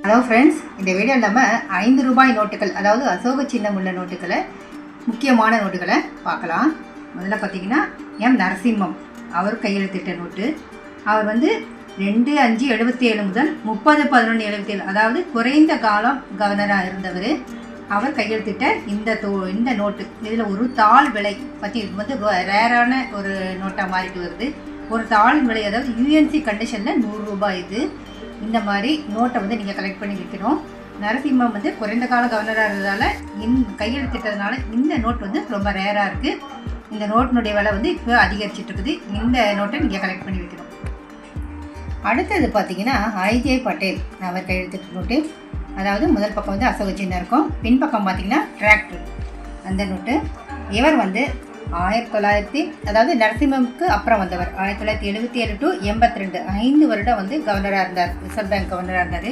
Hello friends, இந்த video இல்லாமல் 5 ரூபாய் நோட்டுகள், அதாவது அசோக சின்னம் உள்ள நோட்டுகளை, முக்கியமான நோட்டுகளை பார்க்கலாம். முதல்ல பார்த்தீங்கன்னா எம் நரசிம்மம் அவர் கையெழுத்திட்ட நோட்டு. அவர் 2/5/77 முதல் 30/11/77, அதாவது குறைந்த காலம் கவர்னராக இருந்தவர். அவர் கையெழுத்திட்ட இந்த நோட்டு, இதில் ஒரு தாள் விலை பற்றி ரேரான ஒரு நோட்டாக மாறிட்டு வருது. ஒரு தாள் விலை, அதாவது யூஎன்சி கண்டிஷனில் 100 ரூபாய். இந்த மாதிரி நோட்டை நீங்கள் கலெக்ட் பண்ணி வைக்கணும். நரசிம்மம் குறைந்த கால கவர்னராக இருந்ததால் கையெழுத்திட்டதுனால இந்த நோட் ரொம்ப ரேராக இருக்குது. இந்த நோட்டினுடைய விலை இப்போ அதிகரிச்சிட்டு இருக்குது. இந்த நோட்டை நீங்கள் கலெக்ட் பண்ணி வைக்கணும். அடுத்தது பார்த்தீங்கன்னா ஐஜே பட்டேல் அவர் கையெழுத்திட்ட நோட்டு. அதாவது முதல் பக்கம் அசோக சின்னம் இருக்கும், பின்பக்கம் பார்த்தீங்கன்னா டிராக்டர், அந்த நோட்டு. இவர் 1900, அதாவது நரசிம்மமுக்கு அப்புறம் வந்தவர். 1977 to 82, 5 வருடம் கவர்னராக இருந்தார், ரிசர்வ் பேங்க் கவர்னராக இருந்தார்.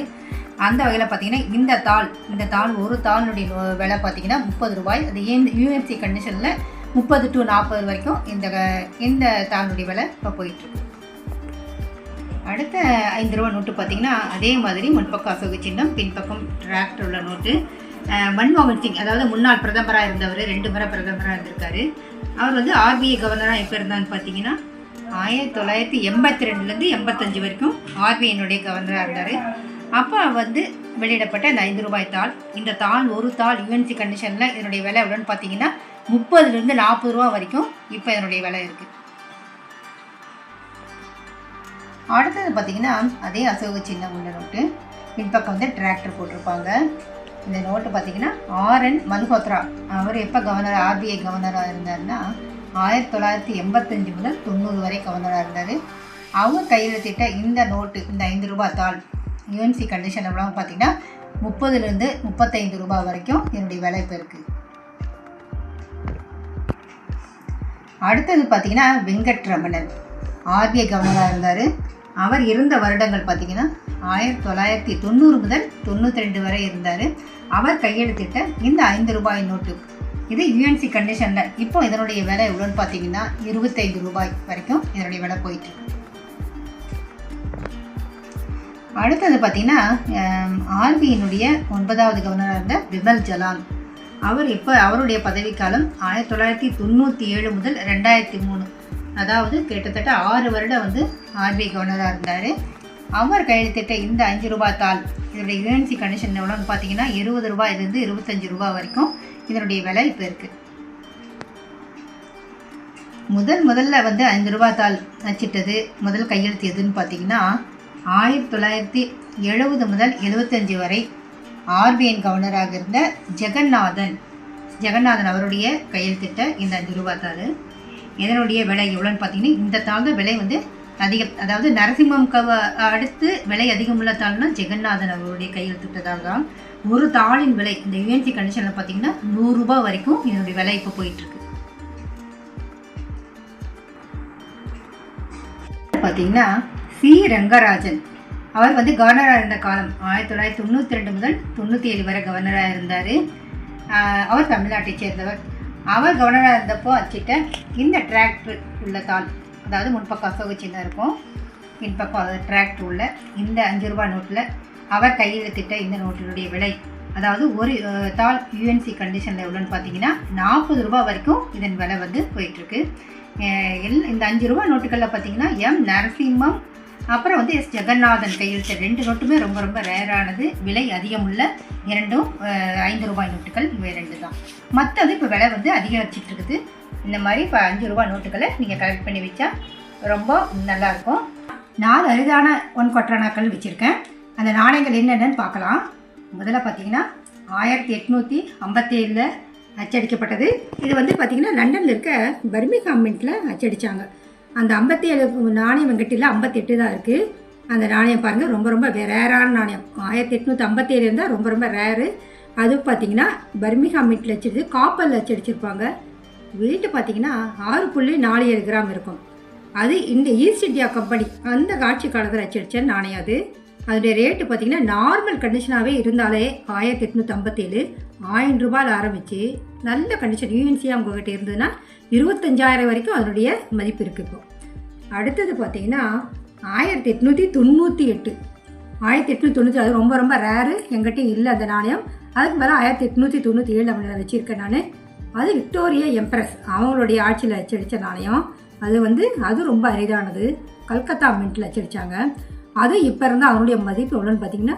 அந்த வகையில் பார்த்தீங்கன்னா இந்த தாள் ஒரு தாளினுடைய விலை பார்த்தீங்கன்னா 30 ரூபாய். அது யூஎன்சி கண்டிஷனில் 30 to 40 வரைக்கும் இந்த தாளினுடைய விலை இப்போ போயிட்டுருக்கு. அடுத்த 5 ரூபா நோட்டு பார்த்தீங்கன்னா அதே மாதிரி முன்பக்கம் அசோக சின்னம், பின்பக்கம் டிராக்டர் உள்ள நோட்டு. மன்மோகன் சிங், அதாவது முன்னாள் பிரதமராக இருந்தவர், 2 முறை பிரதமராக இருந்திருக்காரு. அவர் ஆர்பிஐ கவர்னராக எப்போ இருந்தான்னு பார்த்தீங்கன்னா 1982 85 வரைக்கும் ஆர்பிஐனுடைய கவர்னராக இருந்தார். அப்போ வெளியிடப்பட்ட இந்த 5 ரூபாய் தாள். இந்த தாள் ஒரு தாள் யூஎன்சி கண்டிஷனில் இதனுடைய விலை எவ்வளோன்னு பார்த்தீங்கன்னா 30 to 40 ரூபா வரைக்கும் இப்போ இதனுடைய விலை இருக்குது. அடுத்தது பார்த்தீங்கன்னா அதே அசோக சின்னம் உள்ள நோட்டு. பின்பக்கம் டிராக்டர் போட்டிருப்பாங்க. இந்த நோட்டு பார்த்தீங்கன்னா RN மல்ஹோத்ரா, அவர் எப்போ ஆர்பிஐ கவர்னராக இருந்தார்னா 1985 முதல் 90 வரை கவர்னராக இருந்தார். அவர் கையெழுத்திட்ட இந்த நோட்டு, இந்த 5 ரூபாய் தாள் யூஎன்சி கண்டிஷன் எவ்வளோ பார்த்தீங்கன்னா 30 to 35 ரூபாய் வரைக்கும் என்னுடைய விலை இப்போ இருக்குது. அடுத்தது பார்த்தீங்கன்னா வெங்கட்ரமணன் ஆர்பிஐ கவர்னராக இருந்தார். அவர் இருந்த வருடங்கள் பார்த்தீங்கன்னா 1990 முதல் 92 வரை இருந்தார். அவர் கையெழுத்திட்ட இந்த 5 ரூபாய் நோட்டு, இது யூஎன்சி கண்டிஷனில் இப்போ இதனுடைய விலை எவ்வளோன்னு பார்த்தீங்கன்னா 25 ரூபாய் வரைக்கும் இதனுடைய விலை போயிட்டுருக்கு. அடுத்தது பார்த்தீங்கன்னா ஆர்பிஐனுடைய 9வது கவர்னராக இருந்த பிமல் ஜலான். அவருடைய பதவிக்காலம் 1997 முதல் 2003, அதாவது கிட்டத்தட்ட 6 வருடம் ஆர்பிஐ கவர்னராக இருந்தார். அவர் கையெழுத்திட்ட இந்த 5 ரூபாய் தாள், இதனுடைய யூஎன்சி கண்டிஷன் எவ்வளோன்னு பார்த்தீங்கன்னா 20 ரூபாயிலிருந்து 25 ரூபாய் வரைக்கும் இதனுடைய விலை இப்போ இருக்குது. முதல்ல 5 ரூபாய் தாள் அச்சிட்டது, முதல் கையெழுத்து எதுன்னு பார்த்தீங்கன்னா 1970 முதல் 75 வரை ஆர்பிஐ கவர்னராக இருந்த ஜெகநாதன் அவருடைய கையெழுத்திட்ட இந்த 5 ரூபாய் தாள். இதனுடைய விலை எவ்வளோன்னு பார்த்தீங்கன்னா இந்த தாள் தான் விலை அதிகம், அதாவது நரசிம்மம் அடுத்து விலை அதிகமுள்ள தாள்னா ஜெகநாதன் அவருடைய கையெழுத்திட்டதால் தான். ஒரு தாளின் விலை இந்த யூஎன்சி கண்டிஷனில் பார்த்தீங்கன்னா 100 ரூபாய் வரைக்கும் இதனுடைய விலை இப்போ போயிட்டுருக்கு. பார்த்தீங்கன்னா சி ரங்கராஜன், அவர் கவர்னராக இருந்த காலம் 1992 முதல் 97 வரை கவர்னராக இருந்தார். அவர் தமிழ்நாட்டை சேர்ந்தவர். அவர் கவர்னராக இருந்தப்போ அச்சிட்ட இந்த டிராக்டர் உள்ள தாள், அதாவது முன்பக்கம் அசோக சின்னம் இருக்கும், பின்பக்கம் டிராக்டர் உள்ள இந்த 5 ரூபாய் நோட்டில் அவர் கையெழுத்திட்ட இந்த நோட்டினுடைய விலை, அதாவது ஒரு தாள் யூஎன்சி கண்டிஷனில் எவ்வளோன்னு பார்த்தீங்கன்னா 40 ரூபாய் வரைக்கும் இதன் விலை போயிட்டுருக்கு. இந்த 5 ரூபாய் நோட்டுகளில் பார்த்தீங்கன்னா எம் நரசிம்மம், அப்புறம் எஸ் ஜெகநாதன் கையெழுத்த 2 நோட்டுமே ரொம்ப ரேரானது, விலை அதிகமுள்ள 2ம் 5 ரூபாய் நோட்டுகள், இவை 2 தான். மற்றது இப்போ விலை அதிகரிச்சிட்டு இருக்குது. இந்த மாதிரி இப்போ 5 ரூபாய் நோட்டுகளை நீங்கள் கலெக்ட் பண்ணி வச்சா ரொம்ப நல்லாயிருக்கும். 4 அரிதான ஒன்கொற்றானாக்கள் வச்சுருக்கேன். அந்த நாணயங்கள் என்னென்னு பார்க்கலாம். முதல்ல பார்த்தீங்கன்னா 1857 அச்சடிக்கப்பட்டது. இது பார்த்தீங்கன்னா லண்டனில் இருக்க பர்மிங்ஹாம் மின்ட்டில் அச்சடித்தாங்க. அந்த 57 நாணயம் வெங்கட்டில் 58 தான் இருக்குது. அந்த நாணயம் பாருங்கள், ரொம்ப ரேரான நாணயம். 1857 இருந்தால் ரொம்ப ரேரு. அது பார்த்தீங்கன்னா பர்மிங்ஹாம் மின்ட்டில் அச்சடிச்சு காப்பரில் அச்சடிச்சிருப்பாங்க. வெயிட்டு பார்த்தீங்கன்னா 6.47 கிராம் இருக்கும். அது இந்த ஈஸ்ட் இந்தியா கம்பெனி அந்த ஆட்சி காலத்தில் அச்சடித்த நாணயம் அது. அதோடைய ரேட்டு பார்த்தீங்கன்னா நார்மல் கண்டிஷனாகவே இருந்தாலே 1857 1000 ரூபாயில் ஆரம்பித்து நல்ல கண்டிஷன் யூஎன்சியாக உங்கள்கிட்ட இருந்ததுன்னா 25,000 வரைக்கும் அதனுடைய மதிப்பு இருக்குது. இப்போ அடுத்தது பார்த்தீங்கன்னா 1898 1890 அது ரொம்ப ரொம்ப ரேரு, எங்கிட்ட இல்லை அந்த நாணயம். அதுக்கு மேலே 1897 அப்படின்னு வச்சுருக்கேன் நான். அது விக்டோரியா எம்ப்ரஸ் அவங்களுடைய ஆட்சியில் அச்சடித்த நாணயம். அது ரொம்ப அரிதானது. கல்கத்தா மின்ட்டில் அச்சடித்தாங்க. அது இப்போ இருந்தால் அதனுடைய மதிப்பு எவ்வளோன்னு பார்த்தீங்கன்னா,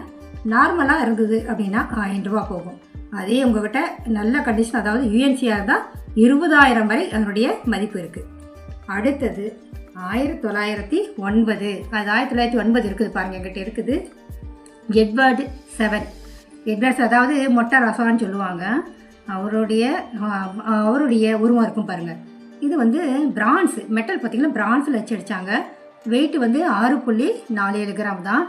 நார்மலாக இருந்தது அப்படின்னா 1000 ரூபா போகும். அதே உங்கள்கிட்ட நல்ல கண்டிஷன், அதாவது யூஎன்சியாக இருந்தால் 20,000 வரை அதனுடைய மதிப்பு இருக்குது. அடுத்தது 1909. அது 1909 இருக்குது பாருங்கள், எங்கிட்ட இருக்குது. எட்வர்டு 7. அதாவது மொட்டை ரசான்னு சொல்லுவாங்க. அவருடைய உருவம் இருக்கும் பாருங்கள். இது பிரான்ஸ் மெட்டல் பார்த்திங்கன்னா பிரான்ஸில் அச்சடித்தாங்க. வெயிட் 6.47 கிராம் தான்.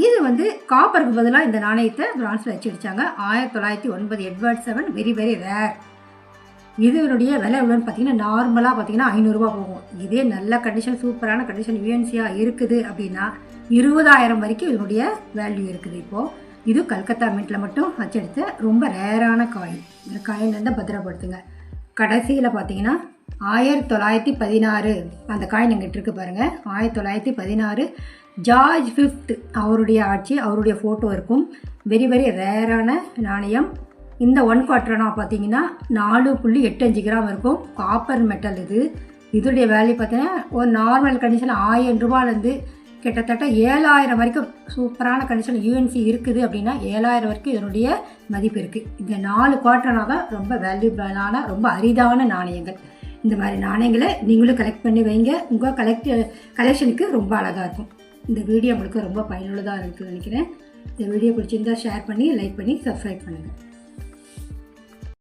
இது காப்பருக்கு பதிலாக இந்த நாணயத்தை பிரான்ஸில் அச்சடித்தாங்க. 1909 எட்வர்ட் 7, வெரி வெரி ரேர். இதனுடைய விலை எவ்வளோன்னு பார்த்தீங்கன்னா, நார்மலாக பார்த்தீங்கன்னா 500 ரூபா போகும். இதே நல்ல கண்டிஷன், சூப்பரான கண்டிஷன் யூஎன்சியாக இருக்குது அப்படின்னா 20,000 வரைக்கும் இதனுடைய வேல்யூ இருக்குது. இப்போது இது கல்கத்தா மின்ட்டில் மட்டும் அச்சடித்த ரொம்ப ரேரான காயின். இந்த காயின் பத்திரப்படுத்துங்க. கடைசியில் பார்த்தீங்கன்னா 1916 அந்த காயின் எங்கிட்ட இருக்குது பாருங்கள். 1916 ஜார்ஜ் 5 அவருடைய ஆட்சி, அவருடைய ஃபோட்டோ இருக்கும். வெரி வெரி ரேரான நாணயம். இந்த 1 குவார்ட்டர்னா பார்த்தீங்கன்னா 4.85 கிராம் இருக்கும். காப்பர் மெட்டல் இதோடைய வேல்யூ பார்த்தீங்கன்னா ஒரு நார்மல் கண்டிஷன் 1000 ரூபாயிலேருந்து கிட்டத்தட்ட 7,000 வரைக்கும் சூப்பரான கண்டிஷன் யூஎன்சி இருக்குது அப்படின்னா 7,000 வரைக்கும் இதனுடைய மதிப்பு இருக்குது. இந்த 4 குவார்ட்டர்னா தான் ரொம்ப வேல்யூபிளான ரொம்ப அரிதான நாணயங்கள். இந்த மாதிரி நாணயங்களை நீங்களும் கலெக்ட் பண்ணி வைங்க. உங்கள் கலெக்ஷனுக்கு ரொம்ப அழகாக இருக்கும். இந்த வீடியோ உங்களுக்கு ரொம்ப பயனுள்ளதாக இருக்குதுன்னு நினைக்கிறேன். இந்த வீடியோ பிடிச்சிருந்தால் ஷேர் பண்ணி, லைக் பண்ணி, சப்ஸ்கிரைப் பண்ணுங்கள்.